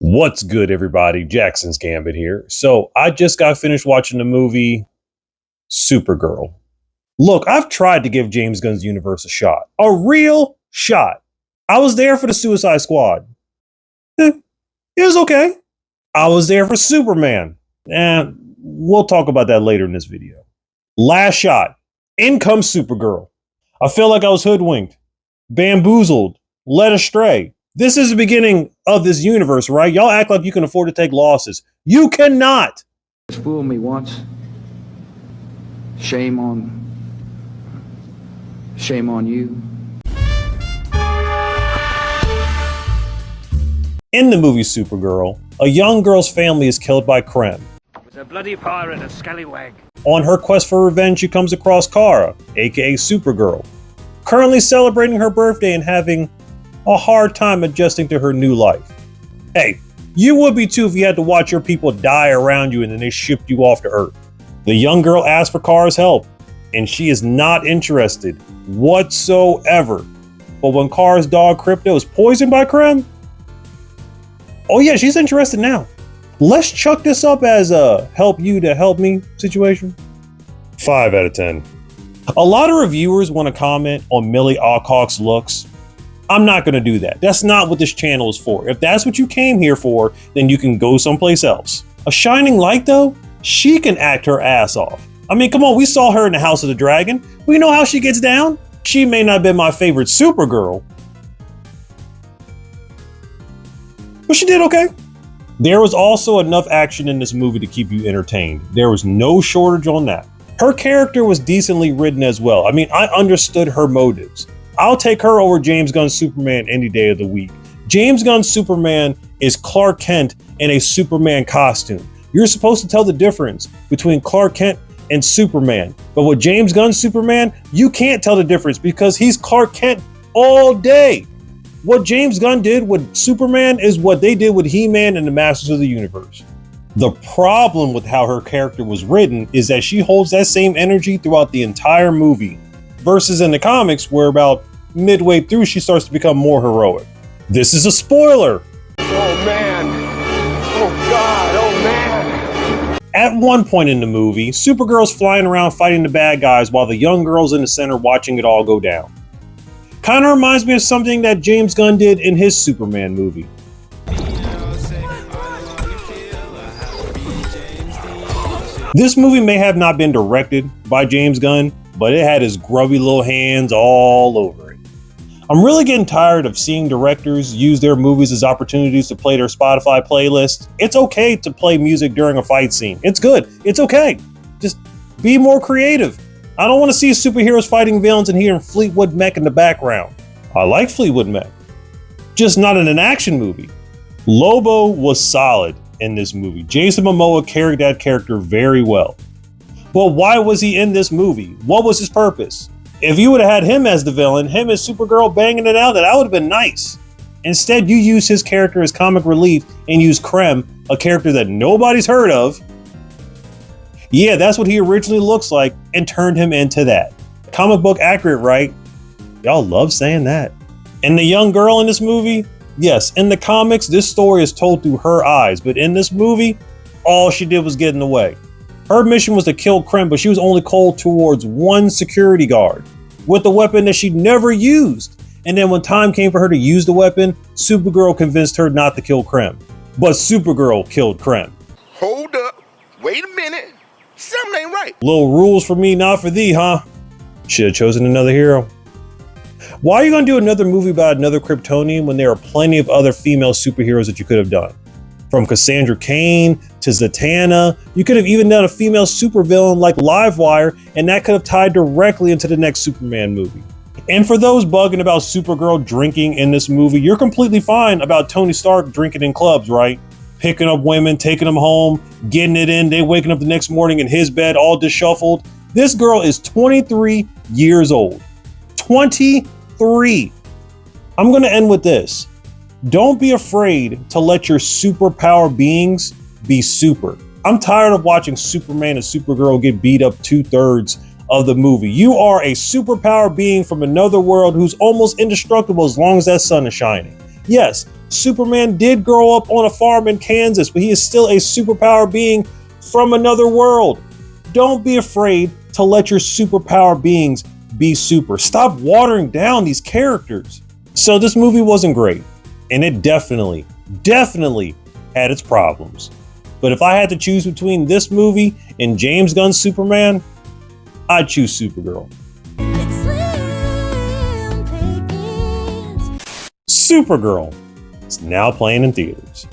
What's good, everybody? Jackson's Gambit here. So I just got finished watching the movie Supergirl. Look, I've tried to give James Gunn's universe a shot. A real shot. I was there for the Suicide Squad. It was okay. I was there for Superman. And we'll talk about that later in this video. Last shot. In comes Supergirl. I feel like I was hoodwinked, bamboozled, led astray. This is the beginning of this universe, right? Y'all act like you can afford to take losses. You cannot. Fooled me once. Shame on you. In the movie Supergirl, a young girl's family is killed by Krem. He's a bloody pirate, a scallywag. On her quest for revenge, she comes across Kara, aka Supergirl, currently celebrating her birthday and having a hard time adjusting to her new life. Hey, you would be too if you had to watch your people die around you and then they shipped you off to Earth. The young girl asks for Kara's help, and she is not interested whatsoever. But when Kara's dog Crypto is poisoned by Krem, oh yeah, she's interested now. Let's chuck this up as a help you to help me situation. 5 out of 10. A lot of reviewers want to comment on Millie Alcock's looks. I'm not going to do that. That's not what this channel is for. If that's what you came here for, then you can go someplace else. A shining light though, she can act her ass off. I mean, come on, we saw her in the House of the Dragon. We know how she gets down. She may not have been my favorite Supergirl, but she did okay. There was also enough action in this movie to keep you entertained. There was no shortage on that. Her character was decently written as well. I mean, I understood her motives. I'll take her over James Gunn's Superman any day of the week. James Gunn's Superman is Clark Kent in a Superman costume. You're supposed to tell the difference between Clark Kent and Superman. But with James Gunn's Superman, you can't tell the difference because he's Clark Kent all day. What James Gunn did with Superman is what they did with He-Man and the Masters of the Universe. The problem with how her character was written is that she holds that same energy throughout the entire movie, versus in the comics where about midway through she starts to become more heroic. This is a spoiler. Oh man. Oh God. Oh man. At one point in the movie, Supergirl's flying around fighting the bad guys while the young girl's in the center watching it all go down. Kind of reminds me of something that James Gunn did in his Superman movie. This movie may have not been directed by James Gunn, but it had his grubby little hands all over it. I'm really getting tired of seeing directors use their movies as opportunities to play their Spotify playlist. It's okay to play music during a fight scene. It's good. It's okay. Just be more creative. I don't want to see superheroes fighting villains and hearing Fleetwood Mac in the background. I like Fleetwood Mac, just not in an action movie. Lobo was solid in this movie. Jason Momoa carried that character very well. But why was he in this movie? What was his purpose? If you would have had him as the villain, him as Supergirl banging it out, that would have been nice. Instead, you use his character as comic relief and use Krem, a character that nobody's heard of. Yeah, that's what he originally looks like, and turned him into that. Comic book accurate, right? Y'all love saying that. And the young girl in this movie? Yes, in the comics, this story is told through her eyes, but in this movie, all she did was get in the way. Her mission was to kill Krem, but she was only called towards one security guard with a weapon that she never used. And then when time came for her to use the weapon, Supergirl convinced her not to kill Krem. But Supergirl killed Krem. Hold up. Wait a minute. Something ain't right. Little rules for me, not for thee, huh? Should have chosen another hero. Why are you going to do another movie about another Kryptonian when there are plenty of other female superheroes that you could have done? From Cassandra Cain to Zatanna, you could have even done a female supervillain like Livewire, and that could have tied directly into the next Superman movie. And for those bugging about Supergirl drinking in this movie, you're completely fine about Tony Stark drinking in clubs, right? Picking up women, taking them home, getting it in, they waking up the next morning in his bed all disheveled. This girl is 23 years old. 23. I'm going to end with this. Don't be afraid to let your superpower beings be super. I'm tired of watching Superman and Supergirl get beat up 2/3 of the movie. You are a superpower being from another world who's almost indestructible as long as that sun is shining. Yes, Superman did grow up on a farm in Kansas, but he is still a superpower being from another world. Don't be afraid to let your superpower beings be super. Stop watering down these characters. So this movie wasn't great, and it definitely had its problems. But if I had to choose between this movie and James Gunn's Superman, I'd choose Supergirl. Supergirl is now playing in theaters.